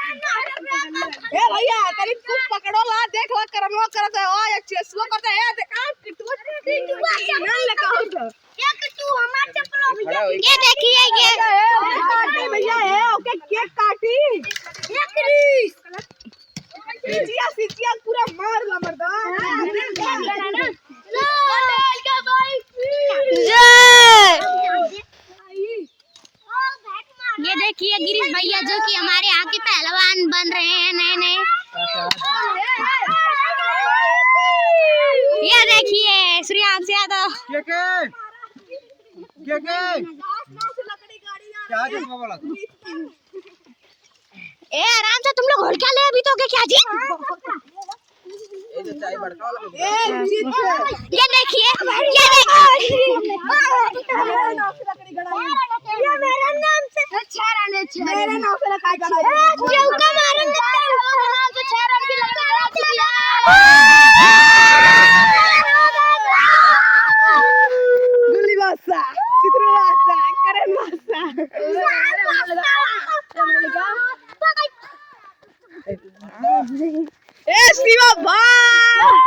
ए भैया करीब कुछ पकड़ो ला देख ला करमवा करत है ओ एक चेसलो करता है देखा किटुआ नहीं लगा हो ये किटू हमार चप्पलों ये देखिए ये भैया है ओके केक काटी ये क्रिस सीचिया पूरा मार ला मर्दा ये देखिए गिरीश भैया जो कि हमारे यहाँ के पहलवान बन रहे हैं नए नए। ये देखिए श्रीयांश यादव ए आराम से तुम लोग होड़ क्या ले अभी तो क्या जी ये देखिए ये मेरा नाम से मेरे नाम से लगा गड़ा चौका मारेंगे नाम से 6 रन की लगा दिया गुल्ली बासा चित्रू बासा करण बासा ए शिवा भाई